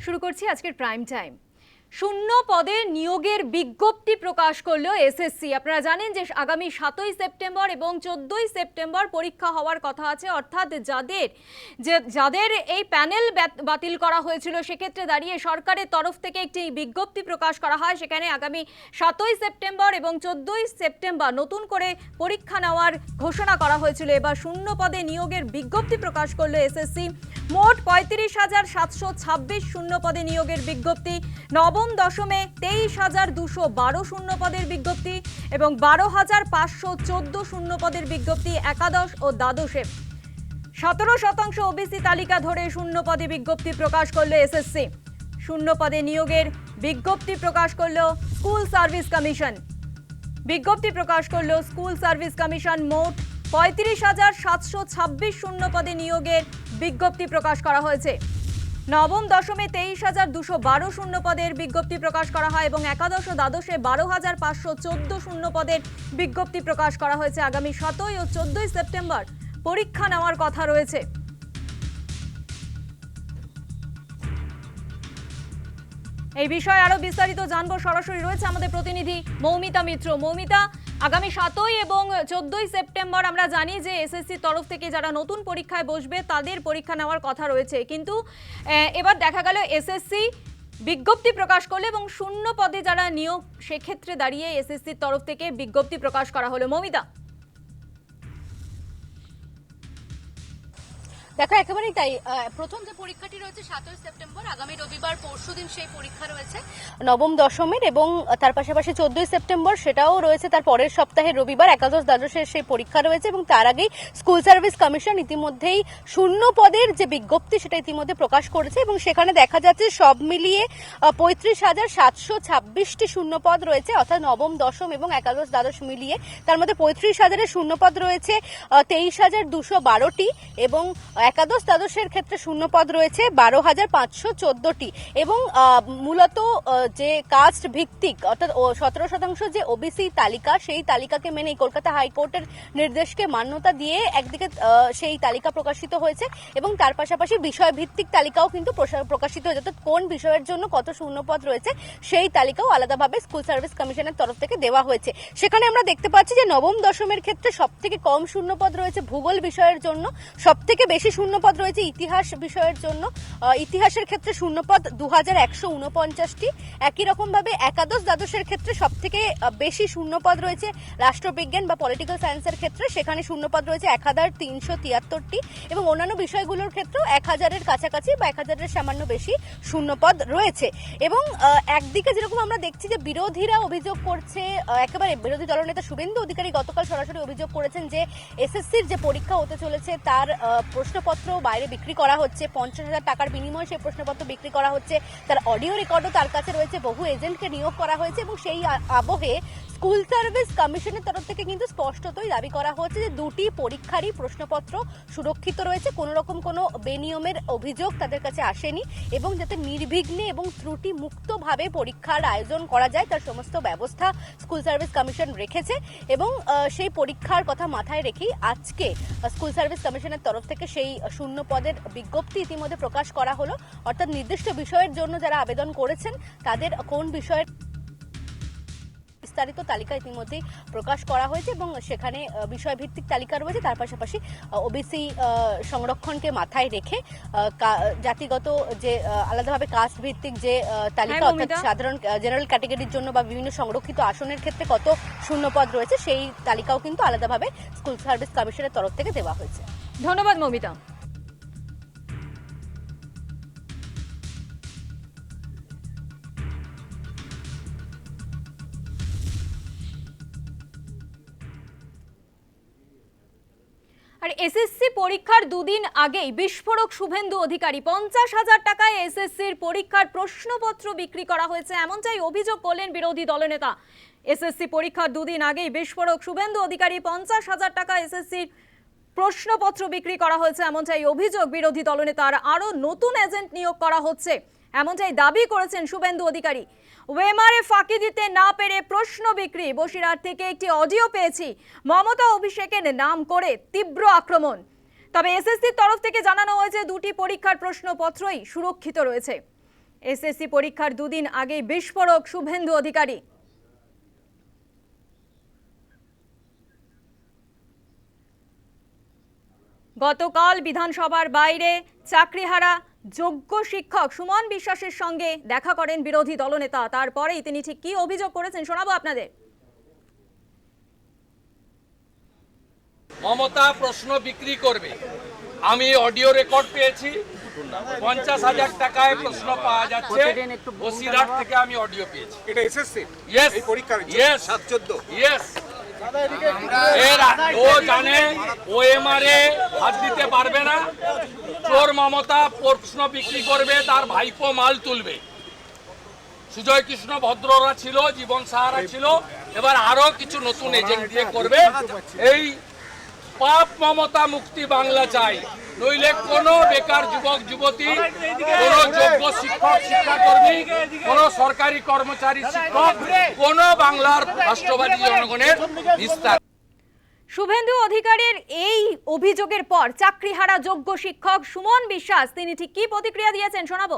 শুরু করছি আজকের প্রাইম টাইম। শূন্য পদে নিয়োগের বিজ্ঞপ্তি প্রকাশ করলো এসএসসি। আপনারা জানেন যে আগামী 7ই সেপ্টেম্বর এবং 14ই সেপ্টেম্বর পরীক্ষা হওয়ার কথা আছে, অর্থাৎ যাদের এই প্যানেল বাতিল করা হয়েছিল সেক্ষেত্রে দাঁড়িয়ে সরকারের তরফ থেকে একটি বিজ্ঞপ্তি প্রকাশ করা হয়। সেখানে আগামী 7ই সেপ্টেম্বর এবং 14ই সেপ্টেম্বর নতুন করে পরীক্ষা নেওয়ার ঘোষণা করা হয়েছিল। এবার শূন্য পদে নিয়োগের বিজ্ঞপ্তি প্রকাশ করলো এসএসসি। মোট 35,726 শূন্য পদে নিয়োগের বিজ্ঞপ্তি, নবম দশমে 23,212 শূন্য পদের বিজ্ঞপ্তি এবং 12,514 শূন্য পদের বিজ্ঞপ্তি একাদশ ও দ্বাদশে। 17% ওবিসি তালিকা ধরে শূন্য পদে বিজ্ঞপ্তি প্রকাশ করলো এসএসসি। শূন্য পদে নিয়োগের বিজ্ঞপ্তি প্রকাশ করলো স্কুল সার্ভিস কমিশন। বিজ্ঞপ্তি প্রকাশ করলো স্কুল সার্ভিস কমিশন। মোট 35,726 শূন্য পদে নিয়োগের বিজ্ঞপ্তি প্রকাশ করা হয়েছে। নবম দশমে 23,212 শূন্য পদের বিজ্ঞপ্তি প্রকাশ করা হয় এবং একাদশ ও দ্বাদশে 12,514 শূন্য পদের বিজ্ঞপ্তি প্রকাশ করা হয়েছে। আগামী 7ই ও 14ই সেপ্টেম্বর পরীক্ষা নেওয়ার কথা রয়েছে। এই বিষয়ে আরো বিস্তারিত জানবো, সরাসরি রয়েছে আমাদের প্রতিনিধি মৌমিতা মিত্র। মৌমিতা, আগামী 7ই এবং 14ই সেপ্টেম্বর আমরা জানি যে এসএসসির তরফ থেকে যারা নতুন পরীক্ষায় বসবে তাদের পরীক্ষা নেওয়ার কথা রয়েছে, কিন্তু এবার দেখা গেল এসএসসি বিজ্ঞপ্তি প্রকাশ করলো এবং শূন্য পদে যারা নিয়োগ সেক্ষেত্রে দাঁড়িয়ে এসএসসির তরফ থেকে বিজ্ঞপ্তি প্রকাশ করা হলো। মৌমিতা, দেখো একেবারেই তাই। প্রথম যে পরীক্ষাটি রয়েছে 7ই সেপ্টেম্বর, আগামী রবিবার পরশুদিন সেই পরীক্ষা রয়েছে নবম দশমের, এবং তার পাশাপাশি 14ই সেপ্টেম্বর সেটাও রয়েছে তার পরের সপ্তাহে রবিবার একাদশ দ্বাদশের সেই পরীক্ষা রয়েছে। এবং তার আগেই স্কুল সার্ভিস কমিশন ইতিমধ্যেই শূন্য পদের যে বিজ্ঞপ্তি সেটা ইতিমধ্যে প্রকাশ করেছে এবং সেখানে দেখা যাচ্ছে সব মিলিয়ে 35,726টি শূন্য পদ রয়েছে, অর্থাৎ নবম দশম এবং একাদশ দ্বাদশ মিলিয়ে। তার মধ্যে 35,000-এর শূন্য পদ রয়েছে 23,212টি এবং একাদশ দ্বাদশের ক্ষেত্রে শূন্য পদ রয়েছে 12,514টি। এবং মূলত যে কাস্ট ভিত্তিক অর্থাৎ 17% যে ওবিসি তালিকা, সেই তালিকাকে মেনে কলকাতা হাইকোর্টের নির্দেশকে মান্যতা দিয়ে একদিকে সেই তালিকা প্রকাশিত হয়েছে এবং তার পাশাপাশি বিষয় ভিত্তিক তালিকাও কিন্তু প্রকাশিত হয়েছে, অর্থাৎ কোন বিষয়ের জন্য কত শূন্য পদ রয়েছে সেই তালিকাও আলাদাভাবে স্কুল সার্ভিস কমিশনের তরফ থেকে দেওয়া হয়েছে। সেখানে আমরা দেখতে পাচ্ছি যে নবম দশমের ক্ষেত্রে সব থেকে কম শূন্য পদ রয়েছে ভূগোল বিষয়ের জন্য, সব থেকে বেশি শূন্যপদ রয়েছে ইতিহাস বিষয়ের জন্য। ইতিহাসের ক্ষেত্রে শূন্যপদ 2,149টি। একই রকম ভাবে একাদশ দ্বাদশের ক্ষেত্রে সব থেকে বেশি শূন্যপদ রয়েছে রাষ্ট্রবিজ্ঞান বা পলিটিক্যাল সায়েন্সের ক্ষেত্রে, সেখানে শূন্যপদ রয়েছে 1,373টি এবং অন্যান্য বিষয়গুলোর ক্ষেত্রেও 1,000-এর কাছাকাছি বা 1,000-এর সামান্য বেশি শূন্যপদ রয়েছে। এবং একদিকে যেরকম আমরা দেখছি যে বিরোধীরা অভিযোগ করছে, একেবারে বিরোধী দলনেতা শুভেন্দু অধিকারী গতকাল সরাসরি অভিযোগ করেছেন যে এসএসসির যে পরীক্ষা হতে চলেছে তার প্রশ্নপত্র বাইরে বিক্রি করা হচ্ছে, 50,000 টাকার বিনিময়ে সেই প্রশ্নপত্র বিক্রি করা হচ্ছে। তার অডিও রেকর্ডও তার কাছে রয়েছে, বহু এজেন্টকে নিয়োগ করা হয়েছে এবং সেই আবহে স্কুল সার্ভিস কমিশনের তরফ থেকে কিন্তু স্পষ্টতই দাবি করা হচ্ছে যে দুটি পরীক্ষারই প্রশ্নপত্র সুরক্ষিত রয়েছে, কোনো রকম কোনো বেনিয়মের অভিযোগ তাদের কাছে আসেনি এবং যাতে নির্বিঘ্নে এবং ত্রুটি মুক্তভাবে পরীক্ষার আয়োজন করা যায় তার সমস্ত ব্যবস্থা স্কুল সার্ভিস কমিশন রেখেছে। এবং সেই পরীক্ষার কথা মাথায় রেখেই আজকে স্কুল সার্ভিস কমিশনের তরফ থেকে সেই শূন্য পদের বিজ্ঞপ্তি ইতিমধ্যে প্রকাশ করা হলো, অর্থাৎ নির্দিষ্ট বিষয়ের জন্য যারা আবেদন করেছেন তাদের কোন বিষয়ের বিস্তারিত তালিকা ইতিমধ্যেই প্রকাশ করা হয়েছে এবং সেখানে বিষয়ভিত্তিক তালিকা রয়েছে, তার পাশাপাশি ওবিসি সংরক্ষণকে মাথায় রেখে জাতিগত যে আলাদাভাবে কাস্ট ভিত্তিক যে তালিকা, অর্থাৎ সাধারণ জেনারেল ক্যাটাগরির জন্য বা বিভিন্ন সংরক্ষিত আসনের ক্ষেত্রে কত শূন্যপদ রয়েছে সেই তালিকাও কিন্তু আলাদাভাবে স্কুল সার্ভিস কমিশনের তরফ থেকে দেওয়া হয়েছে। ধন্যবাদ মৌমিতা। আর এসএসসি পরীক্ষার দুদিন আগেই বিস্ফোরক শুভেন্দু অধিকারী, 50,000 টাকায় এসএসসির পরীক্ষার প্রশ্নপত্র বিক্রি করা হয়েছে এমনটাই অভিযোগ করলেন বিরোধী দলনেতা। এসএসসি পরীক্ষার দুদিন আগেই বিস্ফোরক শুভেন্দু অধিকারী, 50,000 টাকা এসএসসির প্রশ্নপত্র বিক্রি করা হয়েছে এমনটাই অভিযোগ বিরোধী দলনেতার। আরও নতুন এজেন্ট নিয়োগ করা হচ্ছে এমনটাই দাবি করেছেন শুভেন্দু অধিকারী। ওয়েমারে ফাঁকি দিতে না পেরে প্রশ্ন বিক্রি। বসিরহাট থেকে একটি অডিও পেয়েছি, মমতা অভিষেকের নাম করে তীব্র আক্রমণ। তবে এসএসসির তরফ থেকে জানানো হয়েছে দুটি পরীক্ষার প্রশ্নপত্রই সুরক্ষিত রয়েছে। এসএসসি পরীক্ষার দুদিন আগে বিস্ফোরক শুভেন্দু অধিকারী। গতকাল বিধানসভার বাইরে চাকরিহারা যোগ্য শিক্ষক সুমন বিশ্বাসের সঙ্গে দেখা করেন বিরোধী দলনেতা। তারপরেই তিনি ঠিক কি অভিযোগ করেছেন শোনাবো আপনাদের। মমতা প্রশ্ন বিক্রি করবে। আমি অডিও রেকর্ড পেয়েছি, 50,000 টাকায় প্রশ্ন পাওয়া যাচ্ছে। বসিরহাট থেকে আমি অডিও পেয়েছি। এটা এসএসসি ইয়েস এই পরীক্ষার ইয়েস 7-14 ইয়েস ও জানে ওএমআর এ হাত দিতে পারবে না। চোর মমতা প্রশ্ন বিক্রি করবে, তার ভাইপো মাল তুলবে। সুজয় কৃষ্ণ ভদ্ররা ছিল, জীবন সাহারা ছিল, এবার আরো কিছু নতুন এজেন্ট দিয়ে করবে। এই পাপ মমতা মুক্তি বাংলা চাই, নইলে কোনো বেকার যুবক যুবতী, কোন যোগ্য শিক্ষক শিক্ষাকর্মী, কোন সরকারি কর্মচারী শিক্ষক, কোন বাংলার রাষ্ট্রবাদী জনগণের বিস্তার। শুভেন্দু অধিকারীর এই অভিযোগের পর চাকরিহারা যোগ্য শিক্ষক সুমন বিশ্বাস তিনি ঠিক কি প্রতিক্রিয়া দিয়েছেন শোনাবো।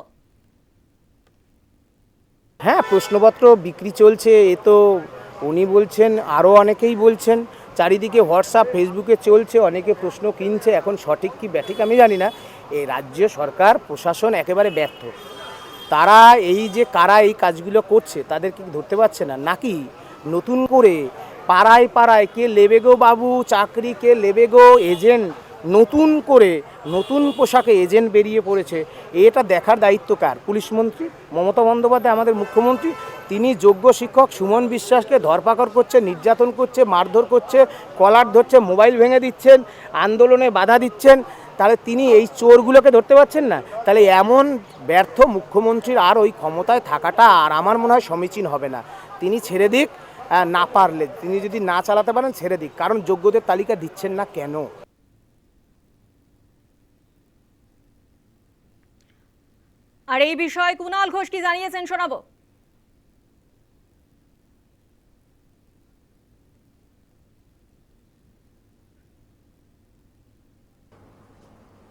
হ্যাঁ, প্রশ্নপত্র বিক্রি চলছে, এ তো উনি বলছেন, আরও অনেকেই বলছেন, চারিদিকে হোয়াটসঅ্যাপ ফেসবুকে চলছে, অনেকে প্রশ্ন কিনছে। এখন সঠিক কি ব্যাঠিক আমি জানি না। এই রাজ্য সরকার প্রশাসন একেবারে ব্যর্থ। তারা এই যে কারা এই কাজগুলো করছে তাদেরকে ধরতে পারছে না, নাকি নতুন করে পাড়ায় পাড়ায় কে লেবে গো বাবু চাকরি, কে লেবে গো এজেন্ট, নতুন করে নতুন পোশাকে এজেন্ট বেরিয়ে পড়েছে। এটা দেখার দায়িত্ব কার? পুলিশ মন্ত্রী মমতা বন্দ্যোপাধ্যায়, আমাদের মুখ্যমন্ত্রী। তিনি যোগ্য শিক্ষক সুমন বিশ্বাসকে ধরপাকড় করছে, নির্যাতন করছে, মারধর করছে, কলার ধরছে, মোবাইল ভেঙে দিচ্ছেন, আন্দোলনে বাধা দিচ্ছেন। তাহলে তিনি এই চোরগুলোকে ধরতে পারছেন না? তাহলে এমন ব্যর্থ মুখ্যমন্ত্রীর আর ওই ক্ষমতায় থাকাটা আর আমার মনে হয় সমীচীন হবে না। তিনি ছেড়ে দিক, না পারলে তিনি যদি না চালাতে পারেন ছেড়ে দিক। কারণ যোগ্যদের তালিকা দিচ্ছেন না কেন? আর এই বিষয়ে কুণাল ঘোষ কি জানিয়েছেন শোনাবো।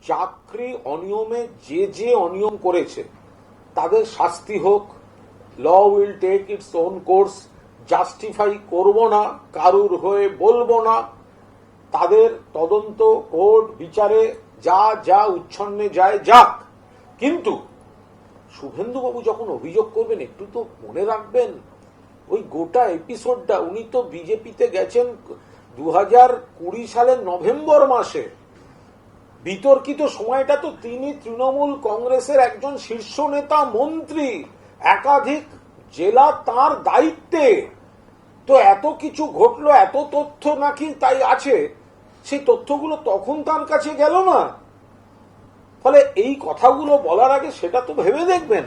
চাকরি অনিয়মে যে অনিয়ম করেছে তাদের শাস্তি হোক। Law will take its own course. Justify করব না, কারুর হয়ে বলবো না। তাদের তদন্ত কোর্ট বিচারে যা যা উচ্ছন্নে যায় যাক। কিন্তু শুভেন্দুবাবু যখন অভিযোগ করবেন একটু তো মনে রাখবেন ওই গোটা এপিসোডটা। উনি তো বিজেপিতে গেছেন 2020 সালের নভেম্বর মাসে। বিতর্কিত সময়টা তো তিনি তৃণমূল কংগ্রেসের একজন শীর্ষ নেতা, মন্ত্রী, একাধিক জেলা তার দায়িত্বে। তো এত কিছু ঘটলো, এত তথ্য নাকি তাই আছে, সেই তথ্যগুলো তখন তার কাছে গেল না। ফলে এই কথাগুলো বলার আগে সেটা তো ভেবে দেখবেন।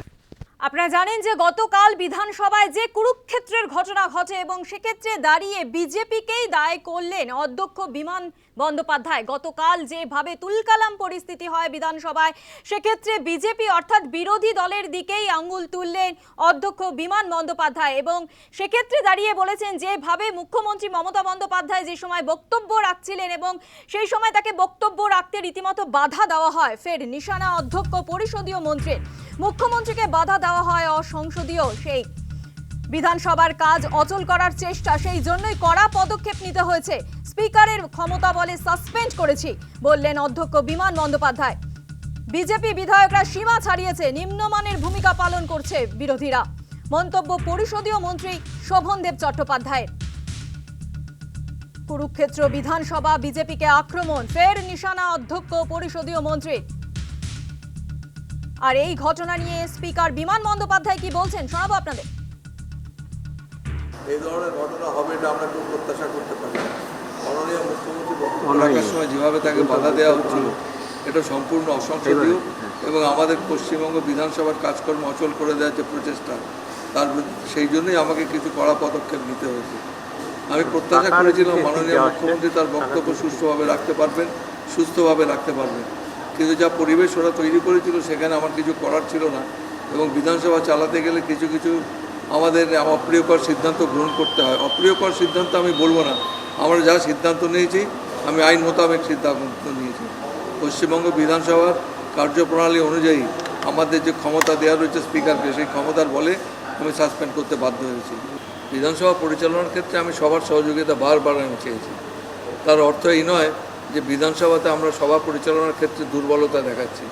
আপনারা জানেন যে গতকাল বিধানসভায় যে কুরুক্ষেত্রের ঘটনা ঘটে এবং সেক্ষেত্রে দাঁড়িয়ে বিজেপিকেই দায় করলেন অধ্যক্ষ বিমান বন্দ্যোপাধ্যায়। গতকাল যেভাবে তুলকালাম পরিস্থিতি হয় বিধানসভায়, সেক্ষেত্রে বিজেপি অর্থাৎ বিরোধী দলের দিকেই আঙ্গুল তুললেন অধ্যক্ষ বিমান বন্দ্যোপাধ্যায় এবং সেক্ষেত্রে দাঁড়িয়ে বলেছেন যেভাবে মুখ্যমন্ত্রী মমতা বন্দ্যোপাধ্যায় যে সময় বক্তব্য রাখছিলেন এবং সেই সময় তাকে বক্তব্য রাখতে রীতিমতো বাধা দেওয়া হয়। ফের নিশানা অধ্যক্ষ পরিষদীয় মন্ত্রীর। মুখ্যমন্ত্রীকে বাধা দেওয়া হয় অসংসদীয় সেই বিধানসভার কাজ অচল করার চেষ্টা, সেই জন্যই কড়া পদক্ষেপ নিতে হয়েছে। স্পিকারের ক্ষমতা বলে সাসপেন্ড করেছি বললেন অধ্যক্ষ বিমান বন্দ্যোপাধ্যায়। বিজেপি বিধায়করা সীমা ছাড়িয়েছে, নিম্নমানের ভূমিকা পালন করছে বিরোধীরা, মন্তব্য পরিষদীয় মন্ত্রী শোভনদেব চট্টোপাধ্যায়ের। কুরুক্ষেত্র বিধানসভা বিজেপিকে আক্রমণ, ফের নিশানা অধ্যক্ষ পরিষদীয় মন্ত্রী। আর এই ঘটনা নিয়ে স্পিকার বিমান বন্দ্যোপাধ্যায় কি বলছেন শোনাবো আপনাদের। এই ধরনের ঘটনা হবে এটা আমরা কেউ প্রত্যাশা করতে পারি না। মাননীয় মুখ্যমন্ত্রী বক্তব্য রাখার সময় যেভাবে তাকে বাধা দেওয়া হচ্ছিল এটা সম্পূর্ণ অসংসদীয় এবং আমাদের পশ্চিমবঙ্গ বিধানসভার কাজকর্ম অচল করে দেওয়ার যে প্রচেষ্টা, তার সেই জন্যই আমাকে কিছু কড়া পদক্ষেপ নিতে হয়েছে। আমি প্রত্যাশা করেছিলাম মাননীয় মুখ্যমন্ত্রী তার বক্তব্য সুষ্ঠুভাবে রাখতে পারবেন, সুস্থভাবে রাখতে পারবেন, কিন্তু যা পরিবেশ ওরা তৈরি করেছিল সেখানে আমার কিছু করার ছিল না এবং বিধানসভা চালাতে গেলে কিছু কিছু আমাদের অপ্রিয়কর সিদ্ধান্ত গ্রহণ করতে হয়। অপ্রিয়কর সিদ্ধান্ত আমি বলবো না, আমরা যা সিদ্ধান্ত নিয়েছি আমি আইন মোতাবেক সিদ্ধান্ত নিয়েছি। পশ্চিমবঙ্গ বিধানসভার কার্যপ্রণালী অনুযায়ী আমাদের যে ক্ষমতা দেওয়া রয়েছে স্পিকারকে, সেই ক্ষমতার বলে আমি সাসপেন্ড করতে বাধ্য হয়েছি। বিধানসভা পরিচালনার ক্ষেত্রে আমি সবার সহযোগিতা বারবার আমি চেয়েছি। তার অর্থ এই নয় যে বিধানসভাতে আমরা সভা পরিচালনার ক্ষেত্রে দুর্বলতা দেখাচ্ছি।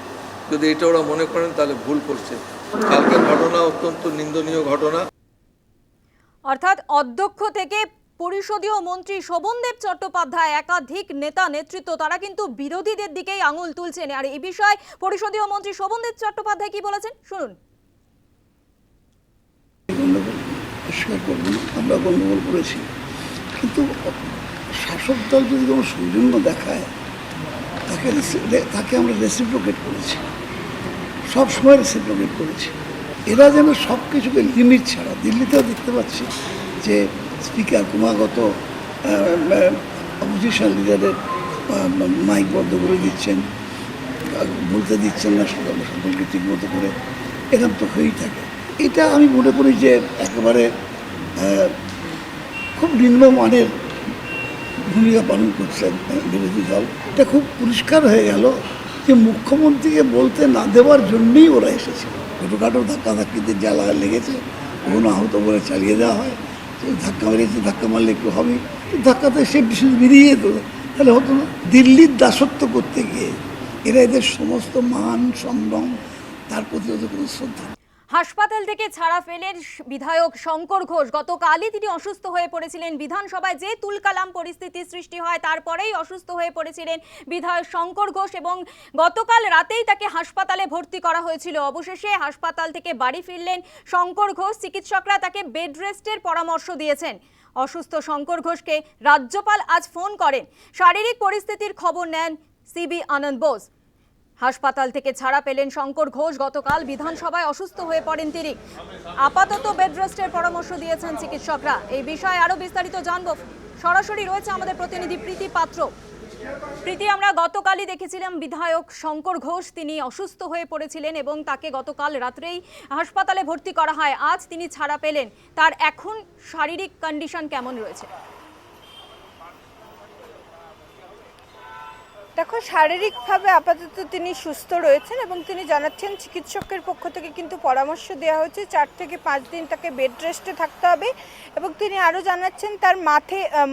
যদি এটা ওরা মনে করেন তাহলে ভুল করছে। কালকের ঘটনা অত্যন্ত নিন্দনীয় ঘটনা। অর্থাৎ অধ্যক্ষ থেকে পরিষদীয় মন্ত্রী শোভনদেব চট্টোপাধ্যায়, একাধিক নেতা নেতৃত্ব, তারা কিন্তু বিরোধীদের দিকেই আঙুল তুলছেন। আর এই বিষয়ে পরিষদীয় মন্ত্রী শোভনদেব চট্টোপাধ্যায় কি বলেছেন শুনুন। পরিষ্কার করব না, আমরা গণ্ডগোল করেছি, কিন্তু শাসক দল যদি কোনো সৌজন্য দেখায় তাকে আমরা রেসিপ্রোকেট করেছি, সব সময় রেসিপ্রোকেট করেছি। এরা যেন সব কিছুকে লিমিট ছাড়া, দিল্লিতেও দেখতে পাচ্ছি যে স্পিকার ক্রমাগত অপোজিশন লিডারের মাইক বন্ধ করে দিচ্ছেন, বলতে দিচ্ছেন না সকলকে ঠিক মতো করে, এরকম তো হয়েই থাকে। এটা আমি মনে করি যে একেবারে খুব নিম্নমানের ভূমিকা পালন করছেন বিরোধী দল। এটা খুব পরিষ্কার হয়ে গেল যে মুখ্যমন্ত্রীকে বলতে না দেওয়ার জন্যই ওরা এসেছে। ছোটোখাটো ধাক্কাধাক্কিতে যা লেগেছে, কোনো আহত বলে চালিয়ে দেওয়া হয়, ধাক্কা মেরেছে, ধাক্কা মারলে একটু হবে, ধাক্কাতে সে বিশেষ বেরিয়ে যেত, তাহলে হতো না। দিল্লির দাসত্ব করতে গিয়ে এরা এদের সমস্ত মান সম্ভ্রম, তার প্রতি ওদের কোনো শ্রদ্ধা। হাসপাতাল থেকে ছাড়া পেলেন বিধায়ক শঙ্কর ঘোষ। গতকালই তিনি অসুস্থ হয়ে পড়েছিলেন। বিধানসভায় যে তুলকালাম পরিস্থিতির সৃষ্টি হয় তারপরেই অসুস্থ হয়ে পড়েছিলেন বিধায়ক শঙ্কর ঘোষ এবং গতকাল রাতেই তাকে হাসপাতালে ভর্তি করা হয়েছিল। অবশেষে হাসপাতাল থেকে বাড়ি ফিরলেন শঙ্কর ঘোষ। চিকিৎসকরা তাকে বেড রেস্টের পরামর্শ দিয়েছেন। অসুস্থ শঙ্কর ঘোষকে রাজ্যপাল আজ ফোন করেন। শারীরিক পরিস্থিতির খবর নেন সিবি আনন্দ বোস। হাসপাতাল থেকে ছাড়া পেলেন শঙ্কর ঘোষ। গতকাল বিধানসভায় অসুস্থ হয়ে পড়েন তিনি। আপাতত বেড রেস্টের পরামর্শ দিয়েছেন চিকিৎসকরা। এই বিষয়ে আরো বিস্তারিত জানবো। সরাসরি রয়েছে আমাদের প্রতিনিধি প্রীতি পাত্র। প্রীতি, আমরা গতকালই দেখেছিলাম বিধায়ক শঙ্কর ঘোষ তিনি অসুস্থ হয়ে পড়েছিলেন এবং তাকে গতকাল রাত্রেই হাসপাতালে ভর্তি করা হয়। আজ তিনি ছাড়া পেলেন। তার এখন শারীরিক কন্ডিশন কেমন রয়েছে? দেখো, শারীরিকভাবে আপাতত তিনি সুস্থ রয়েছেন এবং তিনি জানাচ্ছেন চিকিৎসকের পক্ষ থেকে কিন্তু পরামর্শ দেওয়া হয়েছে 4 থেকে 5 দিন তাকে বেড রেস্টে থাকতে হবে। এবং তিনি আরও জানাচ্ছেন তার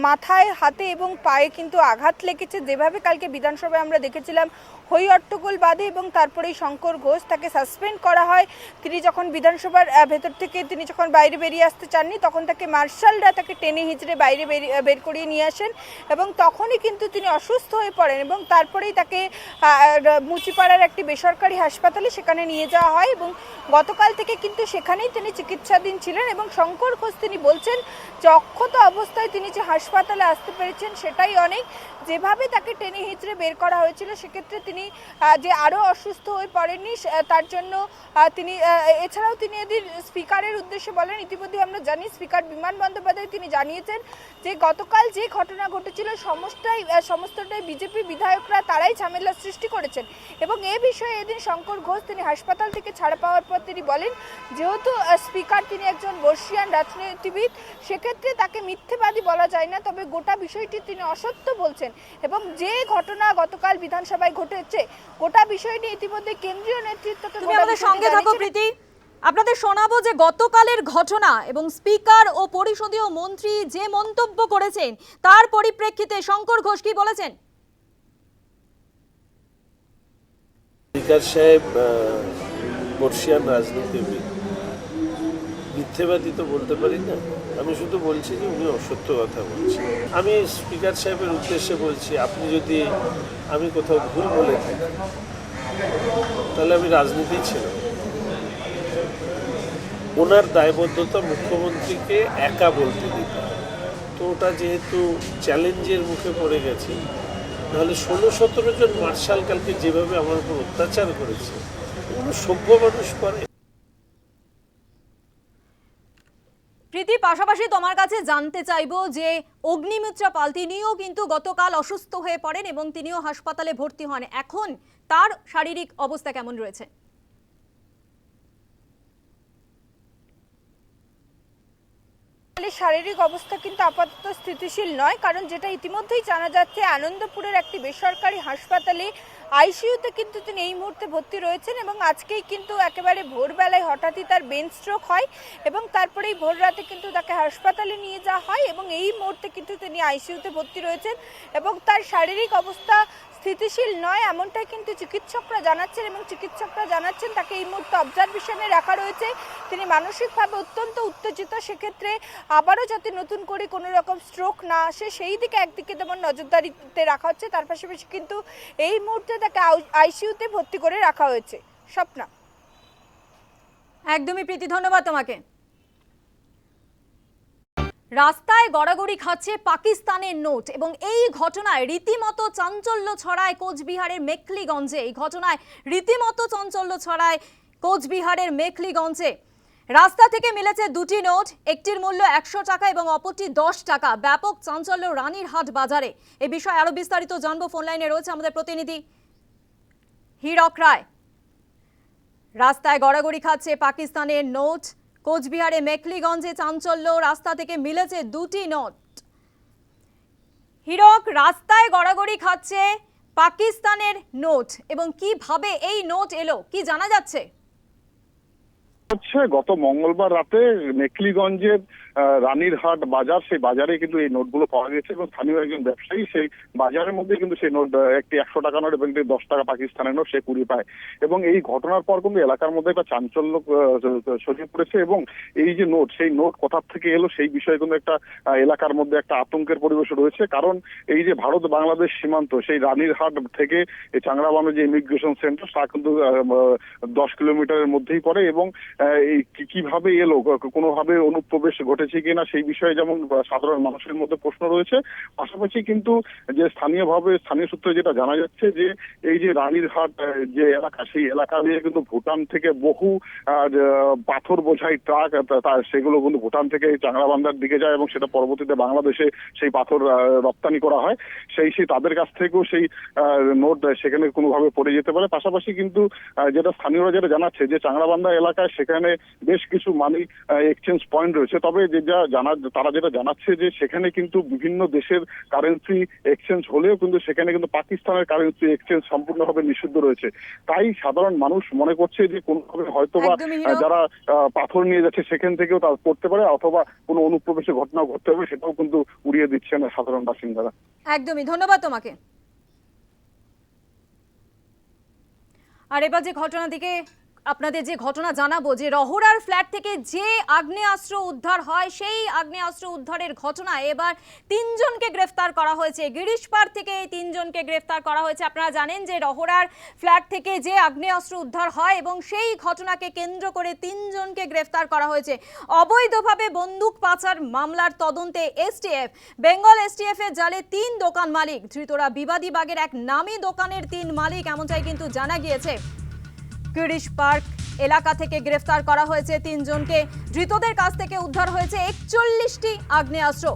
মাথায়, হাতে এবং পায়ে কিন্তু আঘাত লেগেছে। যেভাবে কালকে বিধানসভায় আমরা দেখেছিলাম হই হট্টগোল বাঁধে এবং তারপরেই শঙ্কর ঘোষ তাকে সাসপেন্ড করা হয়। তিনি যখন বিধানসভার ভেতর থেকে তিনি যখন বাইরে বেরিয়ে আসতে চাননি, তখন তাকে মার্শালরা তাকে টেনে হিঁচড়ে বাইরে বের করিয়ে নিয়ে আসেন এবং তখনই কিন্তু তিনি অসুস্থ হয়ে পড়েন এবং তারপরেই তাকে মুচিপাড়ার একটি বেসরকারি হাসপাতালে সেখানে নিয়ে যাওয়া হয় এবং গতকাল থেকে কিন্তু সেখানেই তিনি চিকিৎসাধীন ছিলেন। এবং শঙ্কর ঘোষ তিনি বলছেন যে অক্ষত অবস্থায় তিনি যে হাসপাতালে আসতে পেরেছেন সেটাই অনেক। যেভাবে তাকে টেনে হিঁচড়ে বের করা হয়েছিল সেক্ষেত্রে তিনি যে আরও অসুস্থ হয়ে পড়েননি তার জন্য তিনি এছাড়াও তিনি এদিন স্পিকারের উদ্দেশ্যে বলেন। ইতিমধ্যে আমরা জানি স্পিকার বিমান বন্দ্যোপাধ্যায় তিনি জানিয়েছেন যে গতকাল যে ঘটনা ঘটেছিল সমস্তটাই বিজেপি বিধায়করা তারাই ঝামেলার সৃষ্টি করেছেন। এবং এ বিষয়ে এদিন শঙ্কর ঘোষ তিনি হাসপাতাল থেকে ছাড়া পাওয়ার পর তিনি বলেন যেহেতু স্পিকার তিনি একজন বর্ষিয়ান রাজনীতিবিদ, সেক্ষেত্রে তাকে মিথ্যেবাদী বলা যায় না, তবে গোটা বিষয়টি তিনি অসত্য বলছেন এবং যে ঘটনা গতকাল বিধানসভায় ঘটেছে গোটা বিষয়টি ইতিমধ্যে কেন্দ্রীয় নেতৃত্বকে তুমি আমাদের সঙ্গে থাকো প্রীতি। আপনাদের শোনাবো যে গতকালের ঘটনা এবং স্পিকার ও পরিষদীয় মন্ত্রী যে মন্তব্য করেছেন তার পরিপ্রেক্ষিতে শঙ্কর ঘোষ কি বলেছেন। স্পিকার সাহেব বর্ষিয়ান রাজনীতিবিদ, মিথ্যেবাদী তো বলতে পারি না। আমি শুধু বলছি যে উনি অসত্য কথা বলছেন। আমি স্পিকার সাহেবের উদ্দেশ্যে বলছি, আপনি যদি আমি কোথাও ভুল বলে থাকি তাহলে আমি রাজনীতি ছিলাম। ওনার দায়বদ্ধতা মুখ্যমন্ত্রীকে একা বলতে দিতে, তো ওটা যেহেতু চ্যালেঞ্জের মুখে পড়ে গেছে, নাহলে 16-17 জন মার্শাল কালকে যেভাবে আমার উপর অত্যাচার করেছে ওগুলো সভ্য মানুষ করে। প্রীতি, পাশাপাশি তোমার কাছে জানতে চাইবো যে অগ্নিমিত্রা পাল তিনিও কিন্তু গতকাল অসুস্থ হয়ে পড়েন এবং তিনিও হাসপাতালে ভর্তি হন। এখন তার শারীরিক অবস্থা কেমন রয়েছে? শারীরিক অবস্থা কিন্তু আপাতত স্থিতিশীল নয়, কারণ যেটা ইতিমধ্যেই জানা যাচ্ছে আনন্দপুরের একটি বেসরকারি হাসপাতালে আইসিইউতে কিন্তু তিনি এই মুহূর্তে ভর্তি রয়েছেন এবং আজকেই কিন্তু একেবারে ভোরবেলায় হঠাৎই তার ব্রেন স্ট্রোক হয় এবং তারপরেই ভোর রাতে কিন্তু তাকে হাসপাতালে নিয়ে যাওয়া হয় এবং এই মুহূর্তে কিন্তু তিনি আইসিইউতে ভর্তি রয়েছেন এবং তার শারীরিক অবস্থা স্থিতিশীল নয় এমনটাই কিন্তু চিকিৎসকরা জানাচ্ছেন এবং চিকিৎসকরা জানাচ্ছেন তাকে এই মুহূর্তে অবজারভেশনে রাখা রয়েছে। তিনি মানসিকভাবে অত্যন্ত উত্তেজিত, সেক্ষেত্রে আবারও যাতে নতুন করে কোনো রকম স্ট্রোক না আসে সেই দিকে একদিকে যেমন নজরদারিতে রাখা হচ্ছে, তার পাশাপাশি কিন্তু এই মুহূর্তে তাকে আইসিইউতে ভর্তি করে রাখা হয়েছে। স্বপ্না। একদমই প্রীতি, ধন্যবাদ তোমাকে। রাস্তায় গড়াগড়ি খাচ্ছে পাকিস্তানের নোট এবং এই ঘটনায় রীতিমতো চাঞ্চল্য ছড়ায় কোচবিহারের মেখলিগঞ্জে। এই ঘটনায় রীতিমতো চাঞ্চল্য ছড়ায় কোচবিহারের মেখলিগঞ্জে। রাস্তা থেকে মিলেছে দুটি নোট, একটির মূল্য 100 টাকা এবং অপরটি 10 টাকা। ব্যাপক চাঞ্চল্য রানীরহাট বাজারে। এ বিষয়ে আরো বিস্তারিত জানবো, ফোন লাইনে রয়েছে আমাদের প্রতিনিধি হীরক রায়। রাস্তায় গড়াগড়ি খাচ্ছে পাকিস্তানের নোট, কোচবিহারে মেখলিগঞ্জে চাঞ্চল্য, রাস্তা থেকে মিলেছে দুটি নোট। হীরক, রাস্তায় গড়াগড়ি খাচ্ছে পাকিস্তানের নোট এবং কিভাবে এই নোট এলো কি জানা যাচ্ছে? গত মঙ্গলবার রাতে মেখলিগঞ্জের রানীরহাট বাজার, সেই বাজারে কিন্তু এই নোটগুলো পাওয়া গেছে এবং স্থানীয় একজন ব্যবসায়ী সেই বাজারের মধ্যে কিন্তু সেই নোট, একটি 100 টাকা নোট এবং একটি 10 টাকা পাকিস্তানের নোট সে কুড়িয়ে পায় এবং এই ঘটনার পর কিন্তু এলাকার মধ্যে একটা চাঞ্চল্য ছড়িয়ে পড়েছে এবং এই যে নোট, সেই নোট কোথা থেকে এলো সেই বিষয়ে কিন্তু একটা এলাকার মধ্যে একটা আতঙ্কের পরিবেশ রয়েছে। কারণ এই যে ভারত বাংলাদেশ সীমান্ত, সেই রানীরহাট থেকে এই চাংড়াবান্ধ যে ইমিগ্রেশন সেন্টার তা কিন্তু 10 কিলোমিটারের মধ্যেই পড়ে এবং এই কিভাবে এলো, কোনোভাবে অনুপ্রবেশ ঘটেছে কিনা সেই বিষয়ে যেমন সাধারণ মানুষের মধ্যে প্রশ্ন রয়েছে, পাশাপাশি কিন্তু যে স্থানীয় সূত্রে যেটা জানা যাচ্ছে যে এই যে রানীরহাট যে এলাকা, সেই এলাকা দিয়ে কিন্তু ভুটান থেকে বহু পাথর বোঝাই ট্রাক সেগুলো কিন্তু ভুটান থেকে চাংড়াবান্ধার দিকে যায় এবং সেটা পরবর্তীতে বাংলাদেশে সেই পাথর রপ্তানি করা হয়। সেই তাদের কাছ থেকেও সেই নোট সেখানে কোনোভাবে পড়ে যেতে পারে। পাশাপাশি কিন্তু যেটা স্থানীয়রা যেটা জানাচ্ছে যে চাংড়াবান্ধা এলাকায় সেখানে বেশ কিছু মানি এক্সচেঞ্জ পয়েন্ট রয়েছে, তবে তারা যেটা জানাচ্ছে যে সেখানে কিন্তু বিভিন্ন দেশের কারেন্সি এক্সচেঞ্জ হলেও কিন্তু সেখানে কিন্তু পাকিস্তানের কারেন্সি এক্সচেঞ্জ সম্পূর্ণভাবে নিষিদ্ধ রয়েছে। তাই সাধারণ মানুষ মনে করছে যে কোনোভাবে হয়তোবা যারা পাথর নিয়ে যাচ্ছে সেখান থেকেও তা করতে পারে অথবা কোনো অনুপ্রবেশের ঘটনা ঘটতে হবে, সেটাও কিন্তু উড়িয়ে দিচ্ছেন সাধারণ বাসিন্দারা। একদমই, ধন্যবাদ তোমাকে। আর এবার যে ঘটনা দিকে আপনাদের যে ঘটনা জানাবো, যে রহরার ফ্ল্যাট থেকে যে আগ্নেয়াস্ত্র উদ্ধার হয় সেই আগ্নেয়াস্ত্র উদ্ধারের ঘটনায় এবার 3 জনকে গ্রেফতার করা হয়েছে। গিরিশপাড় থেকে এই 3 জনকে গ্রেফতার করা হয়েছে। আপনারা জানেন যে রহরার ফ্ল্যাট থেকে যে আগ্নেয়াস্ত্র উদ্ধার হয় এবং সেই ঘটনাকে কেন্দ্র করে 3 জনকে গ্রেফতার করা হয়েছে। অবৈধভাবে বন্দুক পাচার মামলার তদন্তে এসটিএফ, বেঙ্গল এসটিএফ এর জালে 3 দোকান মালিক। ধৃতরা বিবাদী বাগের এক নামী দোকানের 3 মালিক, এমনটাই কিন্তু জানা গিয়েছে। গিরিশ পার্ক এলাকা থেকে গ্রেফতার করা হয়েছে 3 জনকে। ধৃতদের কাছ থেকে উদ্ধার হয়েছে 41টি আগ্নেয়াস্ত্র।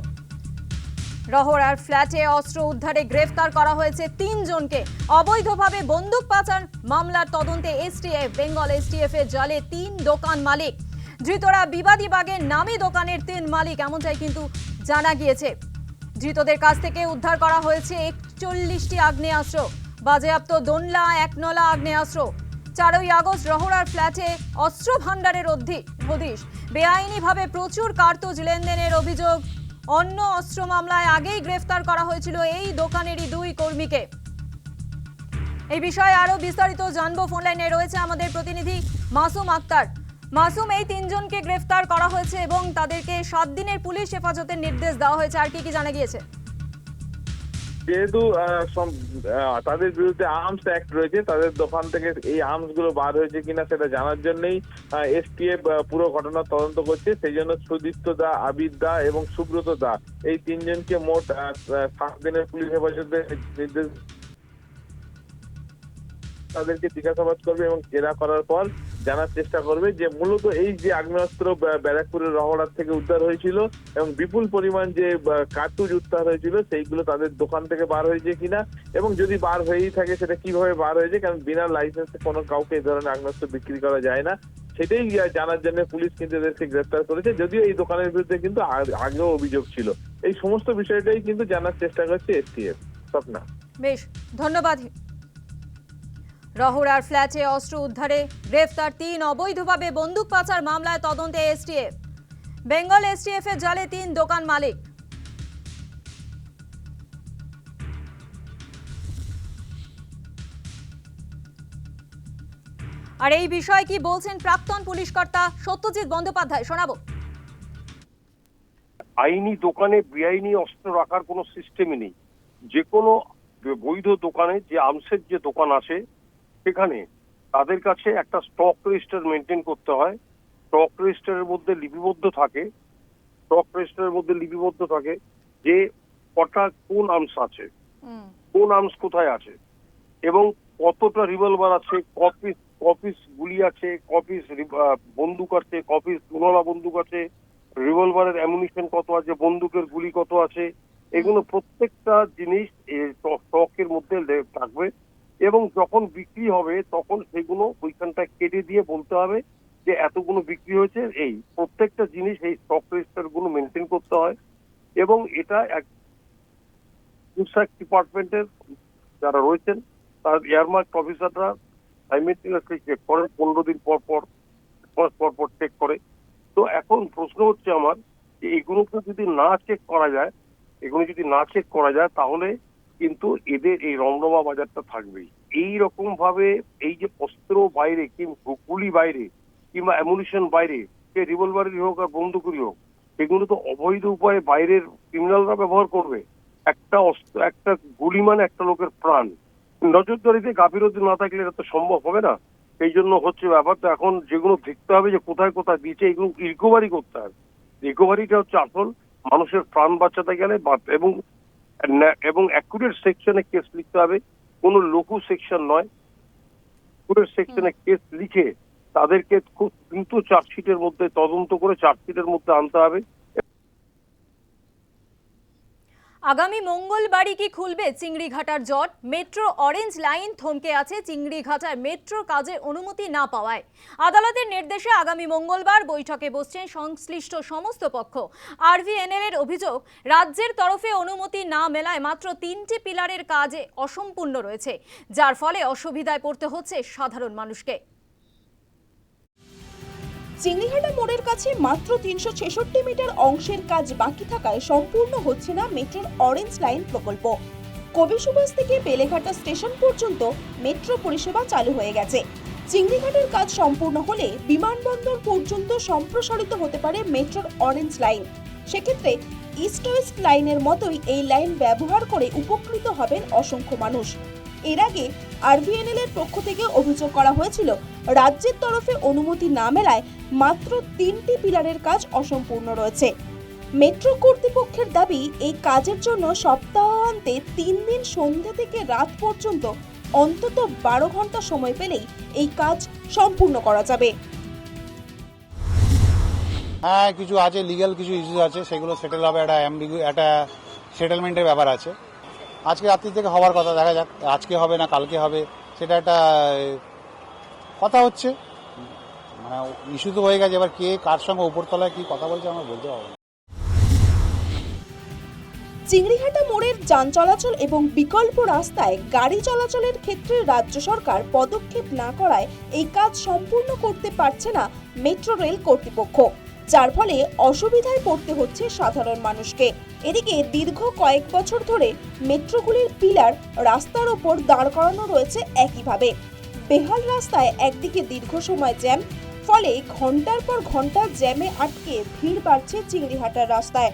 রহরার ফ্ল্যাটে অস্ত্র উদ্ধারে গ্রেফতার করা হয়েছে 3 জনকে। অবৈধভাবে বন্দুক পাচার মামলার তদন্তে এসটিএফ, বেঙ্গল এসটিএফ এর জালে 3 দোকান মালিক। ধৃতরা বিবাদী বাগের নামী দোকানের 3 মালিক, এমনটাই কিন্তু জানা গিয়েছে। ধৃতদের কাছ থেকে উদ্ধার করা হয়েছে 41টি আগ্নেয়াস্ত্র। বাজেয়াপ্ত দোনলা, একনলা আগ্নেয়াস্ত্র। 4ই আগস্ট রহরার ফ্ল্যাটে অস্ত্র ভান্ডারের হদিশ। বেআইনিভাবে প্রচুর কার্তুজ লেনদেনের অভিযোগ। অন্য অস্ত্র মামলায় আগেই গ্রেফতার করা হয়েছিল এই দোকানেরই 2 কর্মীকে। এই বিষয়ে আরো বিস্তারিত জানবো, ফোন লাইনে রয়েছে আমাদের প্রতিনিধি মাসুম আক্তার। মাসুম, এই 3 জনকে গ্রেফতার করা হয়েছে এবং তাদেরকে 7 দিনের পুলিশ হেফাজতের নির্দেশ দেওয়া হয়েছে, আর কি জানা গিয়েছে? যেহেতু তাদের বিরুদ্ধে আর্মস অ্যাক্ট রয়েছে, তাদের দোকান থেকে এই আর্মস গুলো বার হয়েছে কিনা সেটা জানার জন্যই এসটিএফ পুরো ঘটনার তদন্ত করছে। সেই জন্য সুদীপ্ত দা, আবিদ দা এবং সুব্রত দা, এই 3 জনকে মোট 7 দিনের পুলিশ হেফাজতের নির্দেশ, তাদেরকে জিজ্ঞাসাবাদ করবে এবং জেরা করার পর জানার চেষ্টা করবে যে মূলত এই যে আগ্নেয়াস্ত্র ব্যারাকপুরের রহড়ার থেকে উদ্ধার হয়েছিল এবং বিপুল পরিমাণ যে কার্তুজ উদ্ধার হয়েছিল সেইগুলো তাদের দোকান থেকে বার হয়েছে কিনা, এবং যদি বার হয়েই থাকে সেটা কিভাবে বার হয়েছে, কারণ বিনা লাইসেন্সে কোনো কাউকে এই ধরনের আগ্নেয়াস্ত্র বিক্রি করা যায় না। সেটাই জানার জন্য পুলিশ কিন্তু এদেরকে গ্রেফতার করেছে, যদিও এই দোকানের বিরুদ্ধে কিন্তু আগেও অভিযোগ ছিল। এই সমস্ত বিষয়টাই কিন্তু জানার চেষ্টা করছে এসটিএফ। স্বপ্না, বেশ, ধন্যবাদ। রহড়ার ফ্ল্যাটে অস্ত্র উদ্ধারে গ্রেফতার 3 অবৈধভাবে বন্দুক পাচার মামলায় তদন্তে এসটিএফ। বেঙ্গল এসটিএফ এর জালে 3 দোকান মালিক। আর এই বিষয়ে কি বলছেন প্রাক্তন পুলিশ কর্তা সত্যজিৎ বন্দ্যোপাধ্যায়, শোনাবো। আইনি দোকানে বেআইনি অস্ত্র রাখার কোনো সিস্টেমই নেই। যে কোনো বৈধ দোকানে যে আর্মসের যে দোকান আছে সেখানে তাদের কাছে একটা স্টক রেজিস্টার মেনটেন করতে হয়। স্টক রেজিস্টারের মধ্যে লিপিবদ্ধ থাকে যে কটা কোন আর্মস আছে, কোন আর্মস কোথায় আছে এবং কতটা রিভলভার আছে, কপিস গুলি আছে, কপিস বন্দুক আছে, কপিস গুণলা বন্দুক আছে, রিভলভারের অ্যামুনিশন কত আছে, বন্দুকের গুলি কত আছে, এগুলো প্রত্যেকটা জিনিস স্টকের মধ্যে থাকবে এবং যখন বিক্রি হবে তখন সেগুলো ওইখানটা কেটে দিয়ে বলতে হবে যে এতগুলো বিক্রি হয়েছে। এই প্রত্যেকটা জিনিস এই স্টক রেজিস্টার গুলো মেনটেন করতে হয় এবং এটা ডিপার্টমেন্টের যারা রয়েছেন তার এয়ারমার্ক অফিসাররা সাইমেন্টিনিয়াসলি চেক করেন, 15 দিন পর পর চেক করে। তো এখন প্রশ্ন হচ্ছে আমার যে এগুলোকে যদি না চেক করা যায় তাহলে কিন্তু এদের এই রমরমা বাজারটা থাকবেই। এই রকম ভাবে এই যে অস্ত্র বাইরে কিংবা গুলি বাইরে কিংবা অ্যামুনিশন বাইরে, সে রিভলভারেরই হোক আর বন্দুকেরই হোক, সেগুলো তো অবৈধ উপায়ে বাইরের ক্রিমিনালরা ব্যবহার করবে। একটা অস্ত্র, একটা গুলি মানে একটা লোকের প্রাণ। নজরদারিতে গাফিলতি না থাকলে এটা তো সম্ভব হবে না। সেই জন্য হচ্ছে ব্যাপারটা এখন যেগুলো দেখতে হবে যে কোথায় কোথায় দিয়েছে, এগুলো রিকভারি করতে হবে। রিকভারিটা হচ্ছে আসল, মানুষের প্রাণ বাঁচাতে গেলে এবং অ্যাকুরেট সেকশনে কেস লিখতে হবে, কোনো লঘু সেকশন নয়। অ্যাকুরেট সেকশনে কেস লিখে তাদেরকে খুব দ্রুত চার্জশিটের মধ্যে তদন্ত করে চার্জশিটের মধ্যে আনতে হবে। আগামী মঙ্গলবারই কি খুলবে চিংড়িঘাটার জট? মেট্রো অরেঞ্জ লাইন থমকে আছে চিংড়িঘাটায় মেট্রোর কাজের অনুমতি না পাওয়ায়। আদালতের নির্দেশে আগামী মঙ্গলবার বৈঠকে বসছেন সংশ্লিষ্ট সমস্ত পক্ষ। আরভিএনএল এর অভিযোগ, রাজ্যের তরফে অনুমতি না মেলায় মাত্র 3টি পিলারের কাজে অসম্পূর্ণ রয়েছে, যার ফলে অসুবিধায় পড়তে হচ্ছে সাধারণ মানুষকে। চিংড়িঘাটা মোড়ের কাছে মাত্র 366 মিটার অংশের কাজ বাকি থাকায় সম্পূর্ণ হচ্ছে না মেট্রোর অরেঞ্জ লাইন প্রকল্প। কবি সুভাষ থেকে বেলেঘাটা স্টেশন পর্যন্ত মেট্রো পরিষেবা চালু হয়ে গেছে। চিংড়িঘাটের কাজ সম্পূর্ণ হলে বিমানবন্দর পর্যন্ত সম্প্রসারিত হতে পারে মেট্রোর অরেঞ্জ লাইন। সেক্ষেত্রে ইস্ট ওয়েস্ট লাইনের মতোই এই লাইন ব্যবহার করে উপকৃত হবেন অসংখ্য মানুষ। এর আগে আরভিএনএল এর পক্ষ থেকে অভিযোগ করা হয়েছিল, রাজ্যের তরফে অনুমতি না মেলায় মাত্র 3টি পিলারের কাজ অসম্পূর্ণ রয়েছে। মেট্রো কর্তৃপক্ষের দাবি, এই কাজের জন্য সপ্তাহান্তে 3 দিন সন্ধ্যা থেকে রাত পর্যন্ত অন্তত 12 ঘন্টা সময় পেলেই এই কাজ সম্পূর্ণ করা যাবে। হ্যাঁ, কিছু আছে, লিগ্যাল কিছু ইস্যু আছে, সেগুলো সেটেল হবে। একটা সেটেলমেন্টের ব্যাপার আছে। আজকে রাত্রি থেকে হওয়ার কথা, দেখা যাক আজকে হবে না কালকে হবে, সেটা একটা কথা হচ্ছে। মানে ইস্যু তো হয়ে গেছে, এবার কে কার সঙ্গে উপরতলায় কি কথা বলছে আমরা বলতে পারবো না। চিংড়িঘাটা মোড়ের যান চলাচল এবং বিকল্প রাস্তায় গাড়ি চলাচলের ক্ষেত্রে রাজ্য সরকার পদক্ষেপ না করায় এই কাজ সম্পূর্ণ করতে পারছে না মেট্রো রেল কর্তৃপক্ষ, যার ফলে অসুবিধায় পড়তে হচ্ছে সাধারণ মানুষকে। এদিকে দীর্ঘ কয়েক বছর ধরে মেট্রোগুলির পিলার রাস্তার ওপর দাঁড় করানো রয়েছে একইভাবে। বেহাল রাস্তায় একদিকে দীর্ঘ সময় জ্যাম, ফলে ঘন্টার পর ঘন্টা জ্যামে আটকে ভিড় বাড়ছে চিংড়িঘাটার রাস্তায়।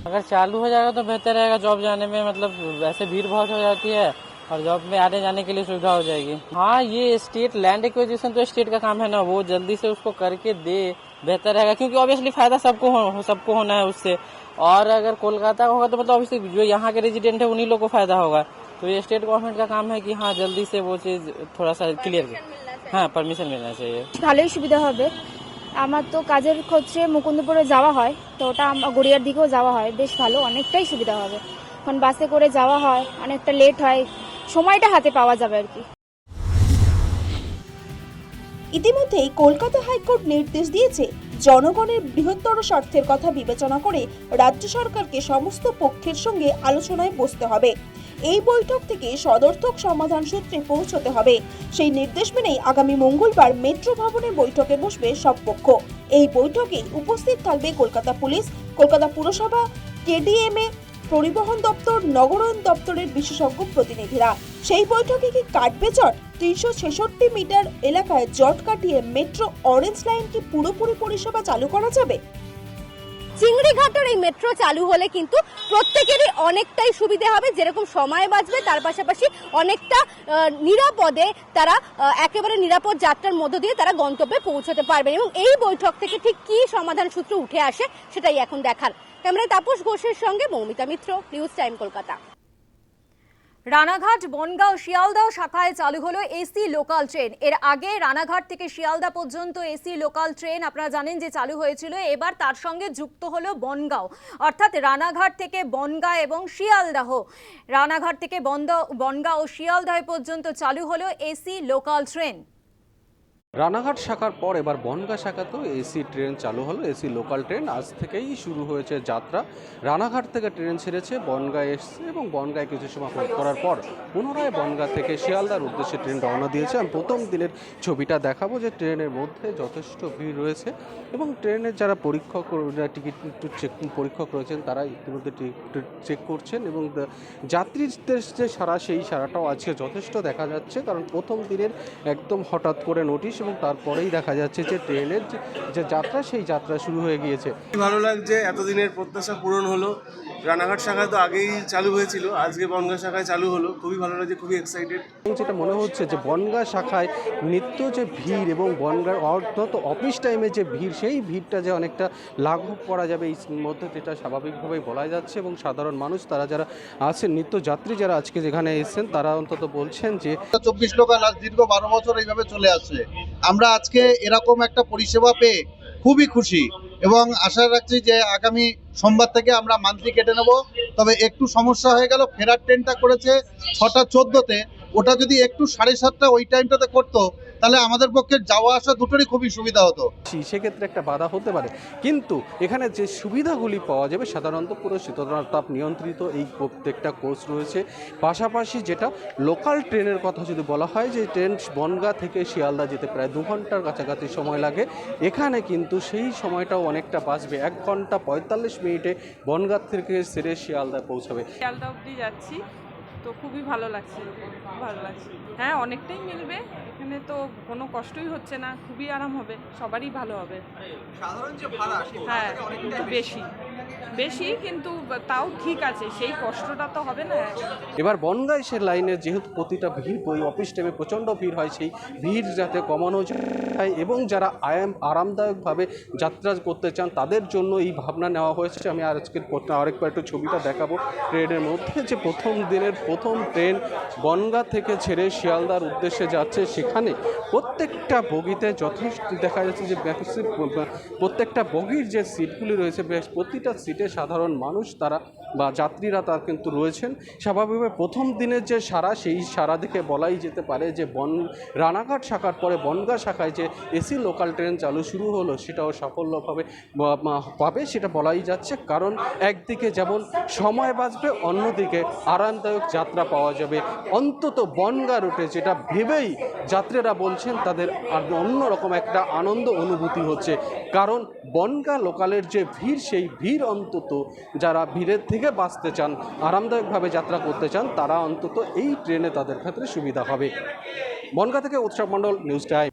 अगर चालू हो जाएगा तो बेहतर रहेगा, जॉब जाने में मतलब वैसे भीड़ बहुत हो जाती है और जॉब में आने जाने के लिए सुविधा हो जाएगी। हाँ, ये स्टेट लैंड एक्विजिशन तो स्टेट का काम है ना, वो जल्दी से उसको करके दे बेहतर रहेगा, क्योंकि ऑब्वियसली फायदा सबको होना है उससे। और अगर कोलकाता का होगा तो मतलब ऑब्वियसली जो यहाँ के रेजिडेंट है उन्हीं लोग को फायदा होगा। तो ये स्टेट गवर्नमेंट का काम है कि हाँ जल्दी से वो चीज थोड़ा सा क्लियर, हाँ परमिशन मिलना चाहिए। ভালোই সুবিধা হবে। আমার তো কাজের ক্ষেত্রে মুকুন্দপুরে যাওয়া হয়, তো ওটা গড়িয়ার দিকেও যাওয়া হয়, বেশ ভালো, অনেকটাই সুবিধা হবে। এখন বাসে করে যাওয়া হয়, অনেকটা লেট হয়, সময়টা হাতে পাওয়া যাবে আর কি। ইতিমধ্যেই কলকাতা হাইকোর্ট নির্দেশ দিয়েছে জনগণের বৃহত্তর স্বার্থের কথা বিবেচনা করে রাজ্য সরকারকে সমস্ত পক্ষের সঙ্গে আলোচনায় বসতে হবে। এই বৈঠক থেকে সদর্থক সমাধান সূত্রে পৌঁছতে হবে। সেই নির্দেশ মেনেই আগামী মঙ্গলবার মেট্রো ভবনে বৈঠকে বসবে সব পক্ষ। এই বৈঠকে উপস্থিত থাকবে কলকাতা পুলিশ, কলকাতা পুরসভা, কেডিএমএ, পরিবহন দপ্তর, নগরায়ণ দপ্তরের বিশেষজ্ঞ প্রতিনিধিরা। সেই বৈঠকে কি কাটবে জট? 366 মিটার এলাকায় জট কাটিয়ে মেট্রো অরেঞ্জ লাইন কি পুরোপুরি পরিষেবা চালু করা যাবে? চিংড়িঘাটের এই মেট্রো চালু হলে কিন্তু প্রত্যেকেরই অনেকটাই সুবিধা হবে, যেরকম সময় বাঁচবে, তার পাশাপাশি অনেকটা নিরাপদে তারা একেবারে নিরাপদ যাত্রার মধ্য দিয়ে তারা গন্তব্যে পৌঁছতে পারবে। এবং এই বৈঠক থেকে ঠিক কি সমাধান সূত্র উঠে আসে সেটাই এখন দেখার। ক্যামেরায় তাপস ঘোষের সঙ্গে মৌমিতা মিত্র, নিউজ টাইম কলকাতা। রানাঘাট, বনগাঁও, শিয়ালদহ শাখায় চালু হলো এসি লোকাল ট্রেন। এর আগে রানাঘাট থেকে শিয়ালদা পর্যন্ত এসি লোকাল ট্রেন আপনারা জানেন যে চালু হয়েছিল। এবার তার সঙ্গে যুক্ত হলো বনগাঁও, অর্থাৎ রানাঘাট থেকে বনগাঁ এবং শিয়ালদহ, রানাঘাট থেকে বনগাঁ ও শিয়ালদহ পর্যন্ত চালু হলো এসি লোকাল ট্রেন। রানাঘাট শাখার পর এবার বনগাঁ শাখাতেও এসি ট্রেন চালু হলো, এসি লোকাল ট্রেন। আজ থেকেই শুরু হয়েছে যাত্রা। রানাঘাট থেকে ট্রেন ছেড়েছে, বনগাঁ এসছে এবং বনগাঁয় কিছু সময় হোল্ড করার পর পুনরায় বনগাঁ থেকে শিয়ালদার উদ্দেশ্যে ট্রেন রওনা দিয়েছে। আমি প্রথম দিনের ছবিটা দেখাবো যে ট্রেনের মধ্যে যথেষ্ট ভিড় রয়েছে এবং ট্রেনের যারা টিকিট পরীক্ষক রয়েছেন তারা ইতিমধ্যে চেক করছেন এবং যাত্রীদের যে সারা, সেই সারাটাও আজকে যথেষ্ট দেখা যাচ্ছে, কারণ প্রথম দিনের একদম হঠাৎ করে নোটিশ এবং তারপরেই দেখা যাচ্ছে যে ট্রেনের যে যাত্রা, সেই যাত্রা শুরু হয়ে গিয়েছে। ভালো লাগছে, এতদিনের প্রত্যাশা পূরণ হলো। রানাঘাট শাখায় তো আগেই চালু হয়েছিল, আজকে বনগাঁ শাখায় চালু হলো, খুবই ভালো লাগছে, খুবই এক্সাইটেড। যেটা মনে হচ্ছে যে বনগাঁ শাখায় নিত্য যে ভিড় এবং বনগাঁ অর্থাৎ অফিস টাইমে যে ভিড়, সেই ভিড়টা যে অনেকটা লাঘব করা যাবে এই মধ্যে, যেটা স্বাভাবিকভাবেই বলা যাচ্ছে। এবং সাধারণ মানুষ তারা যারা আছেন, নিত্যযাত্রী যারা আজকে যেখানে এসেছেন, তারা অন্তত বলছেন যে 24 লোকাল আজ দীর্ঘ 12 বছর এইভাবে চলে আসছে। আমরা আজকে এরকম একটা পরিষেবা পেয়ে খুবই খুশি এবং আশা রাখছি যে আগামী সোমবার থেকে আমরা মান্থলি কেটে নেব। তবে একটু সমস্যা হয়ে গেল, ফেরার ট্রেনটা করেছে 6টা 14-তে, ওটা যদি একটু 7:30 ওই টাইমটাতে করতো তাহলে আমাদের পক্ষে যাওয়া আসা দুটোরই খুবই সুবিধা হতো। সেক্ষেত্রে একটা বাধা হতে পারে, কিন্তু এখানে যে সুবিধাগুলি পাওয়া যাবে সাধারণত পুরো শীততাপ নিয়ন্ত্রিত এই প্রত্যেকটা কোচ রয়েছে। পাশাপাশি যেটা লোকাল ট্রেনের কথা যদি বলা হয়, যে ট্রেন বনগাঁ থেকে শিয়ালদা যেতে প্রায় 2 ঘন্টার কাছাকাছি সময় লাগে, এখানে কিন্তু সেই সময়টাও অনেকটা বাঁচবে। 1 ঘন্টা 45 মিনিটে বনগাঁ থেকে সেরে শিয়ালদা পৌঁছাবে। শিয়ালদা অবধি যাচ্ছি, তো খুবই ভালো লাগছে, ভালো লাগছে। হ্যাঁ, অনেকটাই মিলবে, এখানে তো কোনো কষ্টই হচ্ছে না, খুবই আরাম হবে, সবারই ভালো হবে। সাধারণ যে ভাড়া, হ্যাঁ, একটু বেশি কিন্তু তাও ঠিক আছে, সেই কষ্টটা তো হবে না। এবার বনগাঁ সে লাইনের যেহেতু প্রতিটা ভিড়, ওই অফিস টাইমে প্রচণ্ড ভিড় হয়, সেই ভিড় যাতে কমানো যায় এবং যারা আরামদায়কভাবে যাত্রা করতে চান তাদের জন্য এই ভাবনা নেওয়া হয়েছে। আমি আজকের আরেকবার একটু ছবিটা দেখাবো। ট্রেনের মধ্যে যে প্রথম দিনের প্রথম ট্রেন বনগাঁ থেকে ছেড়ে শিয়ালদার উদ্দেশ্যে যাচ্ছে, সেখানে প্রত্যেকটা বগিতে যথেষ্ট দেখা যাচ্ছে যে প্রত্যেকটা বগির যে সিটগুলি রয়েছে, প্রতিটা সিটে সাধারণ মানুষ তারা বা যাত্রীরা তার কিন্তু রয়েছেন। স্বাভাবিকভাবে প্রথম দিনের যে সারা, সেই সারা দেখে বলাই যেতে পারে যে রানাঘাট শাখার পরে বনগাঁ শাখায় যে এসি লোকাল ট্রেন চালু শুরু হলো, সেটাও সাফল্যভাবে পাবে সেটা বলাই যাচ্ছে। কারণ একদিকে যেমন সময় বাঁচবে, অন্যদিকে আরামদায়ক যাত্রা পাওয়া যাবে। অন্তত বনগাঁ রুটে যেটা ভেবেই যাত্রীরা বলছেন তাদের অন্যরকম একটা আনন্দ অনুভূতি হচ্ছে, কারণ বনগাঁ লোকালের যে ভিড়, সেই ভিড় অন্তত যারা ভিড়ের থেকে বাঁচতে চান, আরামদায়কভাবে যাত্রা করতে চান, তারা অন্তত এই ট্রেনে তাদের ক্ষেত্রে সুবিধা হবে। বনগাঁ থেকে উৎসব মণ্ডল, নিউজ টাইম।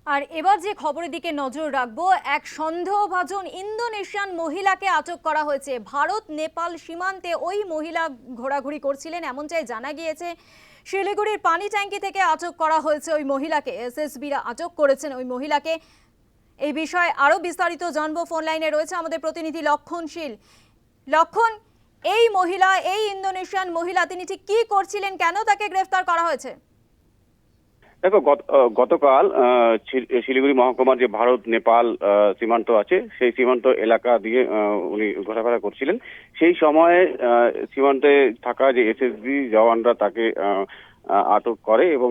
আর এবার যে খবরের দিকে নজর রাখবো, এক সন্দেহভাজন ইন্দোনেশিয়ান মহিলাকে আটক করা হয়েছে। ভারত নেপাল সীমান্তে ওই মহিলা ঘোরাঘুরি করছিলেন এমনটাই জানা গিয়েছে। শিলিগুড়ির পানি ট্যাঙ্কি থেকে আটক করা হয়েছে ওই মহিলাকে, এসএসবিরা আটক করেছেন ওই মহিলাকে। এই বিষয়ে আরও বিস্তারিত জানবো। ফোন লাইনে রয়েছে আমাদের প্রতিনিধি লক্ষণ শীল। লক্ষণ, এই মহিলা, এই ইন্দোনেশিয়ান মহিলা, তিনি ঠিক কি করছিলেন, কেন তাকে গ্রেফতার করা হয়েছে? দেখো, গতকাল শিলিগুড়ি মহকুমার যে ভারত নেপাল সীমান্ত আছে, সেই সীমান্ত এলাকা দিয়ে উনি ঘোরাফেরা করছিলেন। সেই সময়ে সীমান্তে থাকা যে এসএসবি জওয়ানরা তাকে আটক করে এবং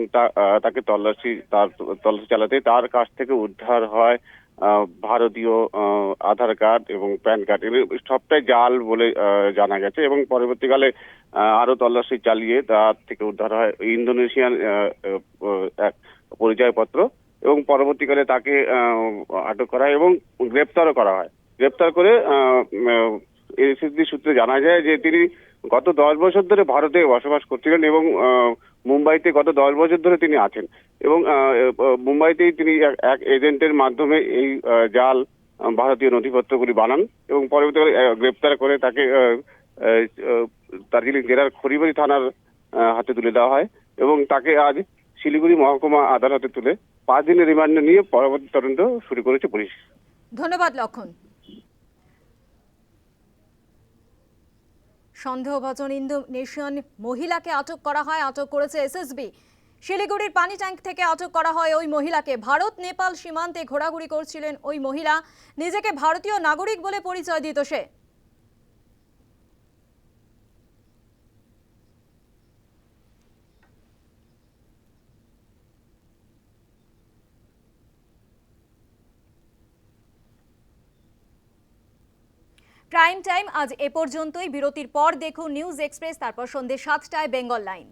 তাকে তল্লাশি চালাতে তার কাছ থেকে উদ্ধার হয় ভারতীয় আধার কার্ড এবং প্যান কার্ড, সবটাই জাল বলে জানা গেছে। এবং পরবর্তীকালে আরো তল্লাশি চালিয়ে তার থেকে উদ্ধার হয় ইন্দোনেশিয়ান এক পরিচয়পত্র এবং পরবর্তীকালে তাকে আটক করা হয় এবং গ্রেপ্তারও করা হয়। গ্রেপ্তার করে এসএসবি সূত্রে জানা যায় যে তিনি গত 10 বছর ধরে ভারতে বসবাস করছিলেন এবং মুম্বাইতে গত 10 বছর ধরে তিনি আছেন এবং মুম্বাইতেই তিনি এক এজেন্টের মাধ্যমে এই জাল ভারতীয় নথিপত্রগুলি বানান এবং পরবর্তীকালে গ্রেপ্তার করে তাকে দার্জিলিং জেলার খড়িবাড়ি থানার হাতে তুলে দেওয়া হয় এবং তাকে আজ শিলিগুড়ি মহকুমা আদালতে তুলে 5 দিনের রিমান্ডে নিয়ে পরবর্তী তদন্ত শুরু করেছে পুলিশ। ধন্যবাদ লক্ষণ। সন্দেহভাজন ইন্দোনেশিয়ান মহিলাকে আটক করা হয়, আটক করেছে এসএসবি। শিলিগুড়ির পানি ট্যাঙ্ক থেকে আটক করা হয় ওই মহিলাকে। ভারত নেপাল সীমান্তে ঘোরাঘুরি করছিলেন ওই মহিলা, নিজেকে ভারতীয় নাগরিক বলে পরিচয় দিত সে। প্রাইম টাইম আজ এ পর্যন্তই। বিরতির পর দেখুন নিউজ এক্সপ্রেস, তারপর সন্ধ্যে 7টায় বেঙ্গল লাইন।